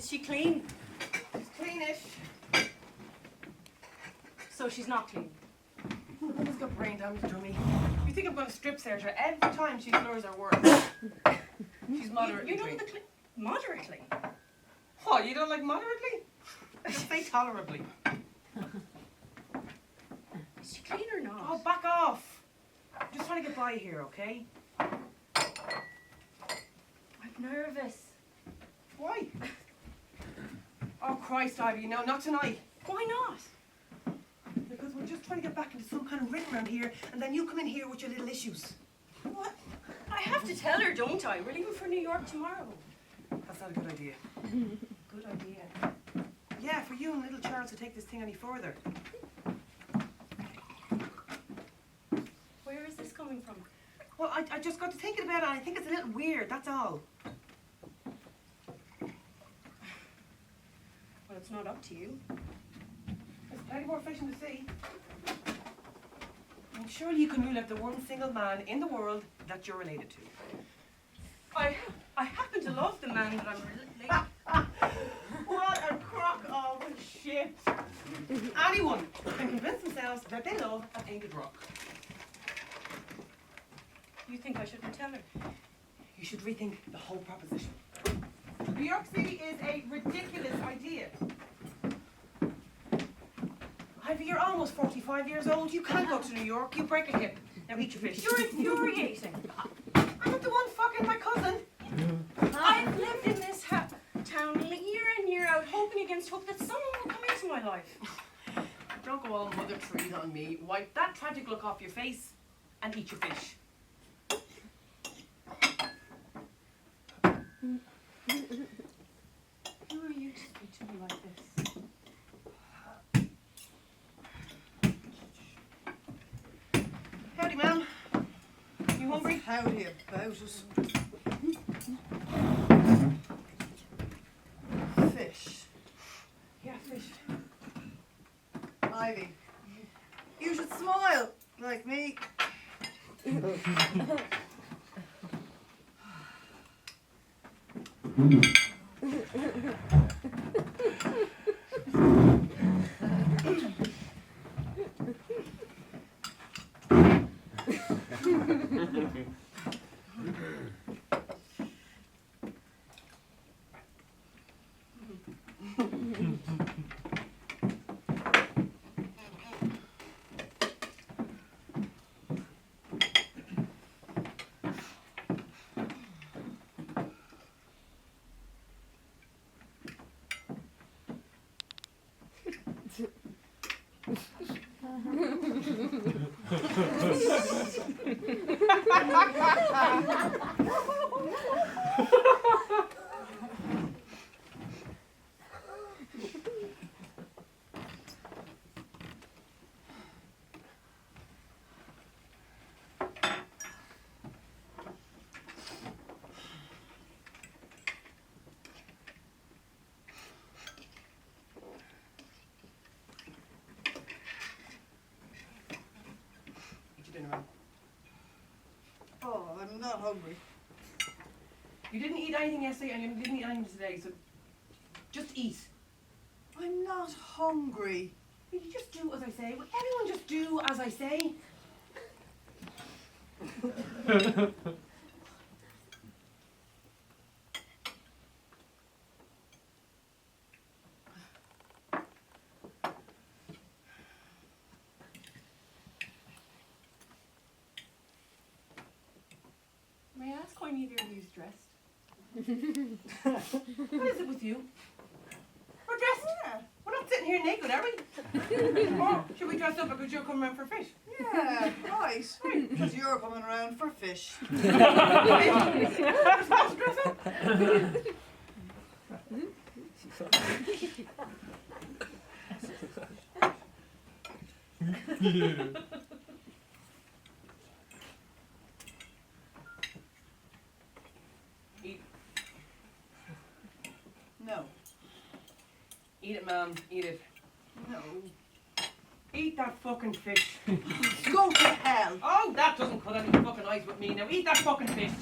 Is she clean? She's cleanish. So she's not clean. She's got brain damage, dummy. You think I'm going to strip search her every time she slurs her words? She's moderately You know clean. moderately? What, you don't like moderately? Just say tolerably. Is she clean or not? Oh, back off. I'm just trying to get by here, okay? I'm nervous. Why? Oh, Christ, Ivy, no, not tonight. Why not? Because we're just trying to get back into some kind of rhythm around here, and then you come in here with your little issues. What? I have to tell her, don't I? We're leaving for New York tomorrow. That's not a good idea. Good idea. Yeah, for you and little Charles to take this thing any further. Where is this coming from? Well, I just got to thinking about it, and I think it's a little weird, that's all. Well, it's not up to you. There's plenty more fish in the sea. And surely you can rule out the one single man in the world that you're related to. I happen to love the man that I'm related. What a crock of shit. Anyone can convince themselves that they love a painted rock. You think I shouldn't tell her? You should rethink the whole proposition. New York City is a ridiculous idea. Ivy, you're almost 45 years old. You can't go to New York. You break a hip. Now eat your fish. You're infuriating. I'm not the one fucking my cousin. I've lived in this town year in, year out, hoping against hope that someone will come into my life. Don't go all mother trees on me. Wipe that tragic look off your face and eat your fish. Who are you to speak to me like this? Howdy, ma'am. You hungry? Howdy about us. Fish. Yeah, fish. Ivy. You should smile, like me. Eat your dinner, ma'am. Oh, I'm not hungry. You didn't eat anything yesterday and you didn't eat anything today, so just eat. I'm not hungry. You just do as I say. Will everyone just do as I say? May I ask why neither of you's dressed? What is it with you? We're dressed. Yeah. We're not sitting here naked, are we? Or should we dress up because you're coming around for fish? Yeah, right. Because you're coming around for fish. We're supposed to dress up. Eat. No. Eat it, ma'am. Eat it. No. Eat that fucking fish. Go to hell. Oh, that doesn't cut any fucking ice with me. Now eat that fucking fish.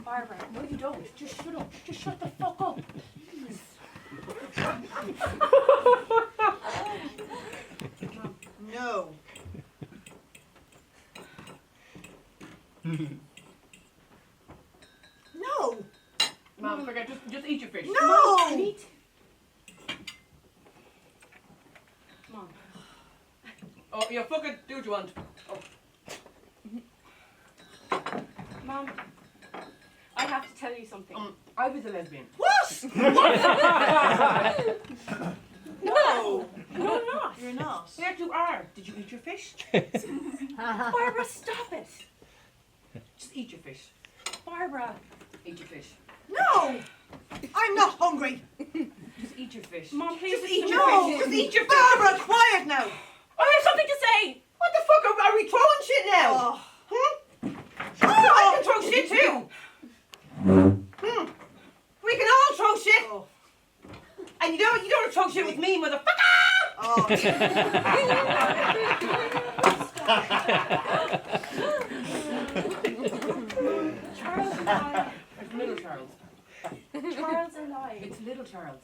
Barbara, no you don't. Just shut up. Just shut the fuck up. No. No. Mom, forget, just eat your fish. No. Meat. Mom. Oh, yeah, fuck it, do what you want. Oh. Mom. I have to tell you something. I was a lesbian. What? No. No, I'm not. You're not. Yes, you are. Did you eat your fish? Barbara, stop it. Just eat your fish. Barbara. Eat your fish. No. I'm not hungry. Just eat your fish. Mom, please Just eat listen your to me. fish. Just eat your fish. Barbara, quiet now. I have something to say. What the fuck are we throwing shit now? Oh. Huh? I can throw shit too. We can all throw shit. Oh. And you don't throw shit with me, motherfucker. Oh. Charles and I. It's little Charles. Charles and I. It's little Charles.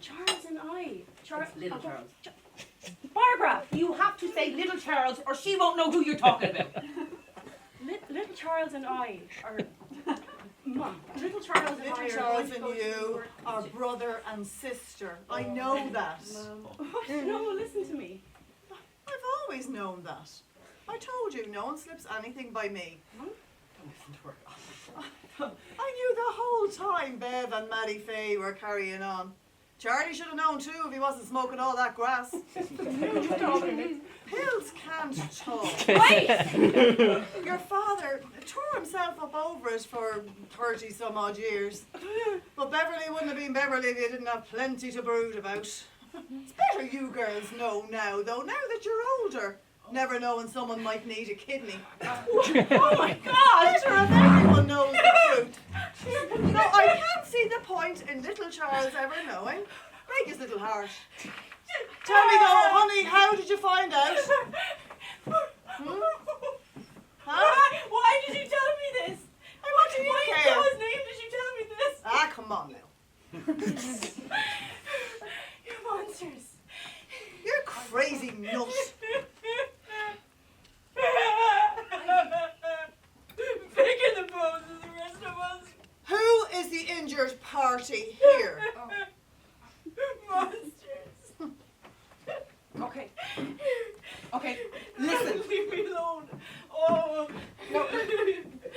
Charles and I. It's little Charles. Barbara. You have to say little Charles or she won't know who you're talking about. Little Charles and I are. Mom. Little Charles and I Little are. Charles going to and go to you work. are brother and sister. I know that. Mom. No, listen to me. I've always known that. I told you, no one slips anything by me. Don't listen to her. I knew the whole time Bev and Maddie Faye were carrying on. Charlie should have known too if he wasn't smoking all that grass. Pills can't talk. Wait! Your father tore himself up over it for 30 some odd years. But Beverly wouldn't have been Beverly if you didn't have plenty to brood about. It's better you girls know now though, now that you're older. Never knowing someone might need a kidney. Oh my God! Better if everyone knows the truth. No, I can't see the point in little Charles ever knowing. Break his little heart. Tell me though, honey, how did you find out? Hmm? Huh? Why did you tell me this? What do you Why in care? God's name did you tell me this? Ah, come on now. You monsters. You're crazy nut. Bigger the bones of the rest of us. Who is the injured party here? Monsters. Okay. Okay. Listen. Leave me alone. Oh. No.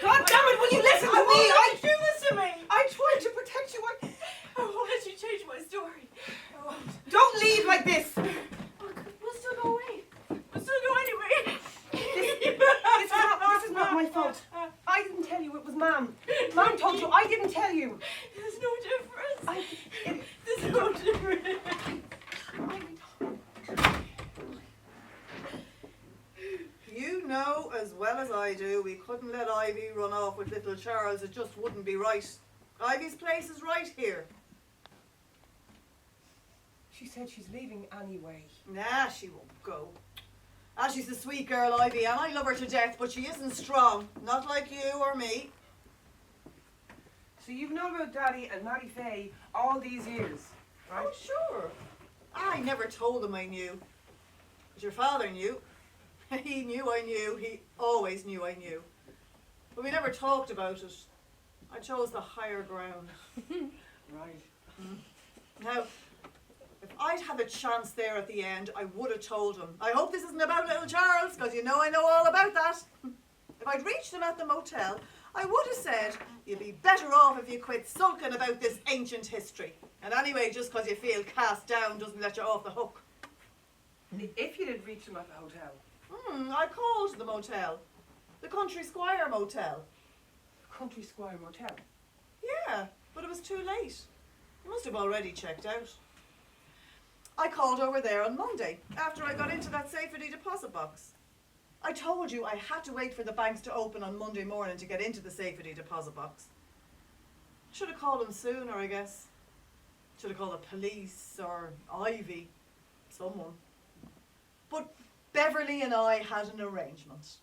God damn it, will you listen to me? Why did you do this to me? I tried to protect you. I won't let you change my story. I won't. Don't leave like this. We'll still go away. We'll still go anyway. This is not my fault. I didn't tell you it was Mom. Mom told you. I didn't tell you. There's no difference. It- There's no difference. You know as well as I do, we couldn't let Ivy run off with little Charles. It just wouldn't be right. Ivy's place is right here. She said she's leaving anyway. Nah, she won't go. Ah, she's a sweet girl, Ivy, and I love her to death, but she isn't strong. Not like you or me. So you've known about Daddy and Maddie Faye all these years, right? Oh, sure. I never told him I knew. But your father knew. He knew I knew. He always knew I knew. But we never talked about it. I chose the higher ground. Right. Now, if I'd had a chance there at the end, I would have told him. I hope this isn't about little Charles, because you know I know all about that. If I'd reached him at the motel, I would have said, you'd be better off if you quit sulking about this ancient history. And anyway, just because you feel cast down doesn't let you off the hook. If you did reach him at the hotel. I called the motel. The Country Squire Motel. Country Squire Motel. Yeah, but it was too late. You must have already checked out. I called over there on Monday, after I got into that safety deposit box. I told you I had to wait for the banks to open on Monday morning to get into the safety deposit box. Should have called them sooner, I guess. Should have called the police or Ivy, someone. But Beverly and I had an arrangement.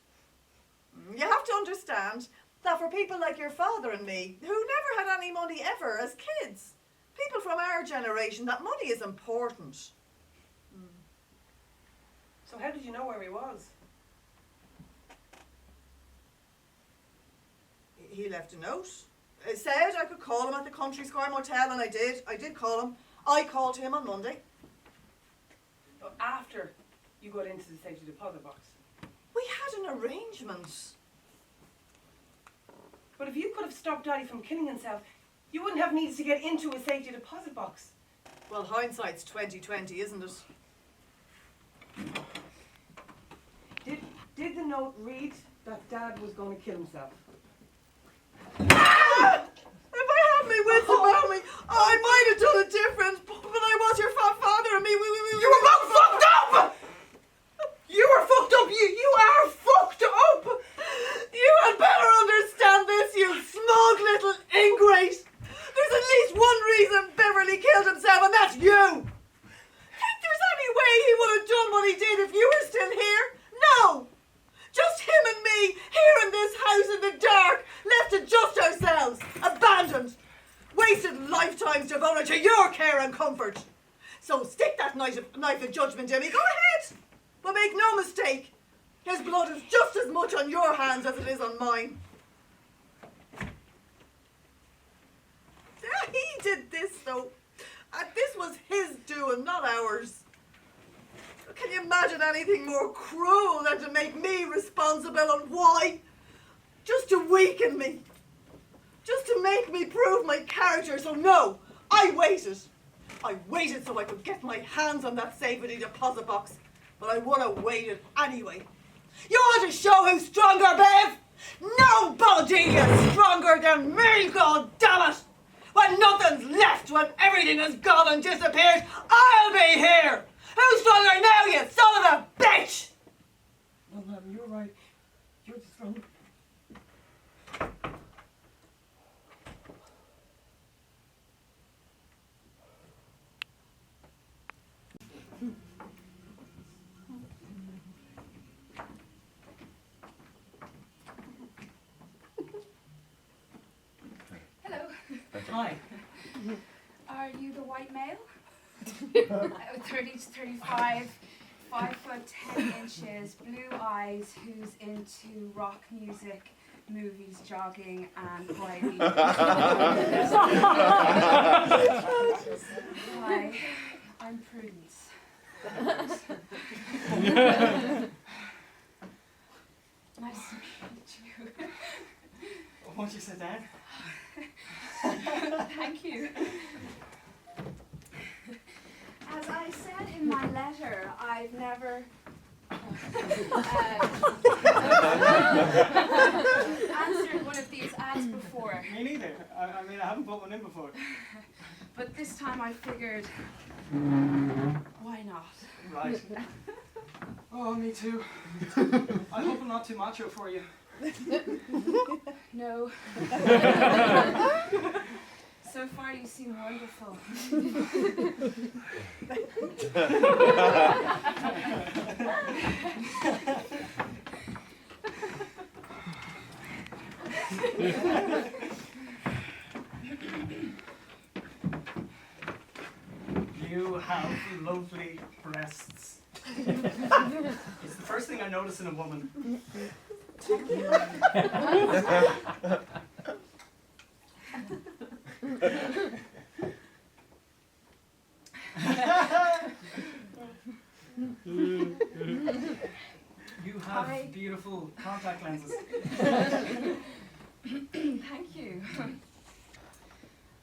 You have to understand, That for people like your father and me, who never had any money ever as kids, people from our generation, that money is important. So how did you know where he was? He left a note. It said I could call him at the Country Square Motel, and I did. I did call him. I called him on Monday. Oh, after you got into the safety deposit box. We had an arrangement. But if you could have stopped Daddy from killing himself, you wouldn't have needed to get into a safety deposit box. Well, hindsight's 20/20, isn't it? Did the note read that Dad was going to kill himself? If I had my wits about me, I might have done it different. But I was your fat father, and me. You were both fucked up! You were fucked up! You are fucked up! You had better understand this, you smug little ingrate. There's at least one reason Beverly killed himself, and that's you. Think there's any way he would have done what he did if you were still here? No. Just him and me, here in this house in the dark, left to just ourselves, abandoned. Wasted lifetimes devoted to your care and comfort. So stick that knife of judgment in me, go ahead. But make no mistake, his blood is just as much on your hands as it is on mine. Yeah, he did this though. And this was his doing, not ours. Can you imagine anything more cruel than to make me responsible, and why? Just to weaken me. Just to make me prove my character. So no, I waited. I waited so I could get my hands on that safety deposit box. But I would have waited anyway. You want to show who's stronger, Bev? Nobody is stronger than me, god damn it! When nothing's left, when everything is gone and disappeared, I'll be here! Who's stronger now, you son of a bitch? No, Mum, you're right. You're the strong. Hello. Hi. Are you the white male? 30 to 35, 5 foot 10 inches, blue eyes, who's into rock music, movies, jogging, and quietly. Hi, I'm Prudence. Nice to meet you. Won't you sit down? Thank you. As I said in my letter, I've never answered one of these ads before. Me neither. I mean, I haven't put one in before. But this time I figured, why not? Right. Oh, me too. I hope I'm not too macho for you. No. So far you seem wonderful. You have lovely breasts. It's the first thing I notice in a woman. You have Hi. beautiful contact lenses. Thank you.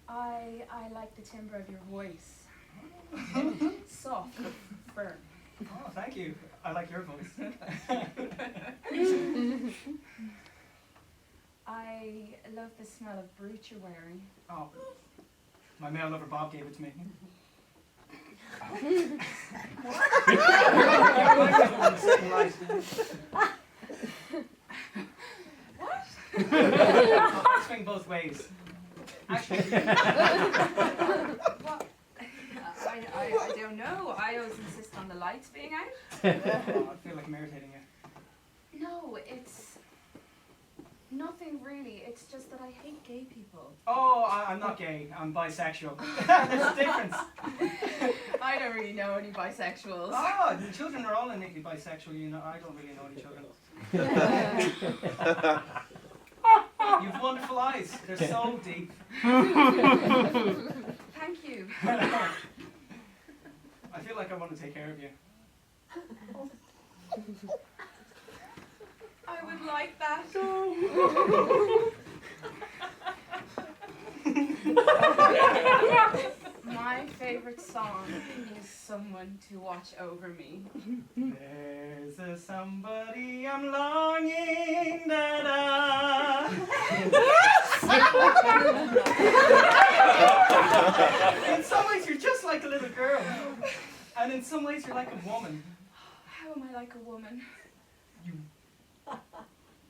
I like the timbre of your voice. Soft, firm. Oh, thank you. I like your voice. I love the smell of brute you're wearing. Oh, my male lover Bob gave it to me. I'll swing both ways. Actually, What? I don't know. I always insist on the lights being out. oh, I feel like I'm irritating you. No, it's Nothing really. It's just that I hate gay people. Oh, I'm not gay. I'm bisexual. There's a difference. I don't really know any bisexuals. Oh, the children are all innately bisexual. You know, I don't really know any children. You've wonderful eyes. They're so deep. Thank you. I feel like I want to take care of you. I would like that. My favorite song is Someone to Watch Over Me. There's a somebody I'm longing da-da. In some ways you're just like a little girl. And in some ways you're like a woman. How am I like a woman?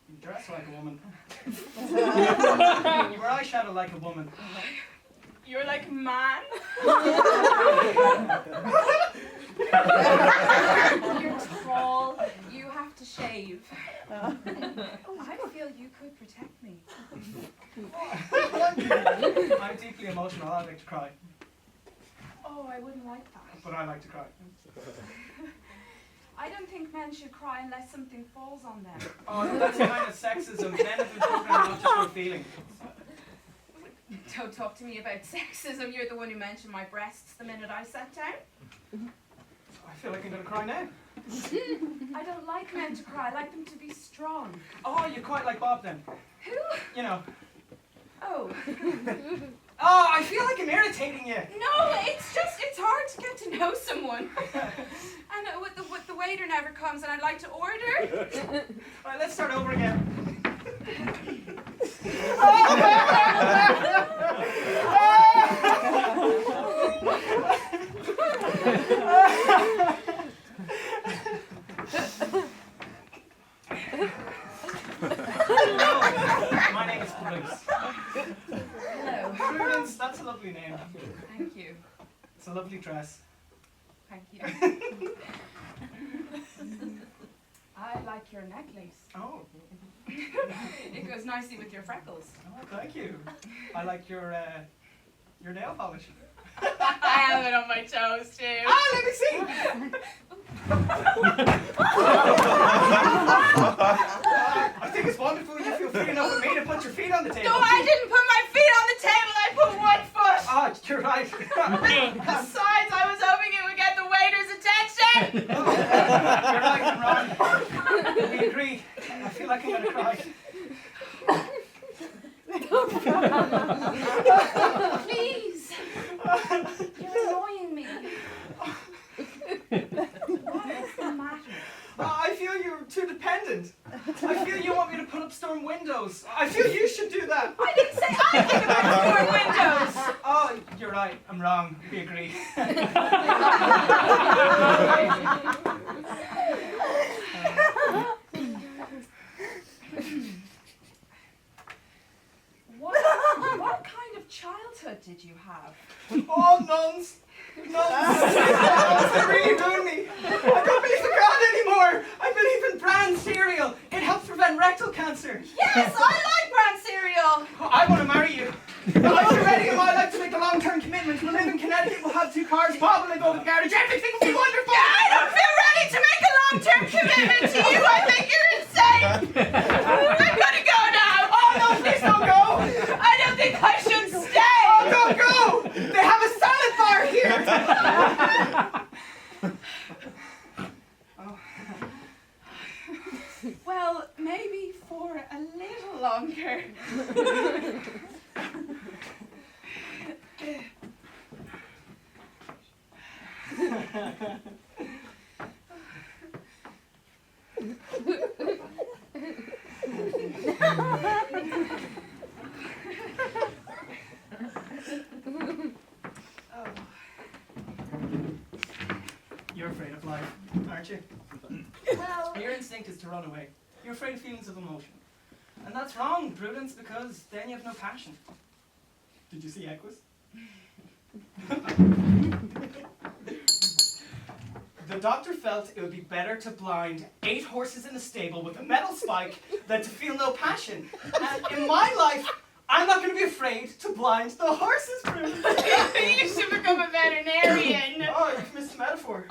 You dress like a woman. You wear eyeshadow like a woman. You're like a man. You're tall. You have to shave. I feel you could protect me. I'm deeply emotional. I like to cry. Oh, I wouldn't like that. But I like to cry. I don't think men should cry unless something falls on them. Oh, that's kind of sexism. Men have been programmed not to show feeling. Don't talk to me about sexism. You're the one who mentioned my breasts the minute I sat down. I feel like I'm going to cry now. I don't like men to cry. I like them to be strong. Oh, you're quite like Bob then. Who? You know. Oh. Oh, I feel like I'm irritating you. No, it's hard to get to know someone. And the waiter never comes and I'd like to order. Alright, let's start over again. My name is Bruce. Hello. Prudence, that's a lovely name. Thank you. It's a lovely dress. Thank you. I like your necklace. Oh, It goes nicely with your freckles. oh, thank you. I like your nail polish. I have it on my toes too. Ah, let me see. I think it's wonderful. You feel free enough with me to put your feet on the table. No, I didn't put my feet on the table. I put one foot. Ah, you're right. Besides, I was hoping it would get the waiter's attention. You're right, I'm wrong. We agree. I feel like I'm gonna cry. Please! You're annoying me. What is the matter? I feel you're too dependent. I feel you want me to put up storm windows. I feel you should do that. I didn't say anything about your windows. Oh, you're right. I'm wrong. We agree. What kind of childhood did you have? Oh, nuns. Nuns. They really ruined me. I don't believe in God anymore. I believe in bran cereal. It helps prevent rectal cancer. Yes, I like bran cereal. Oh, I want to marry you. If you're ready in my life to make a long-term commitment, we'll live in Connecticut, we'll have 2 cars, Bob will live over the garage, everything will be wonderful. Yeah, I don't feel ready to make a long-term commitment to you. I think you're insane. I'm gonna go now. Oh, no, please don't go. I don't think I should stay. Oh, don't go. They have a salad bar here. Well, maybe for a little longer. You're afraid of life, aren't you? Well, Your instinct is to run away. You're afraid of feelings of emotion. And that's wrong, Prudence, because then you have no passion. Did you see Equus? The doctor felt it would be better to blind 8 horses in a stable with a metal spike than to feel no passion. And in my life, I'm not going to be afraid to blind the horses, Prue. You should become a veterinarian. Oh, you've missed the metaphor.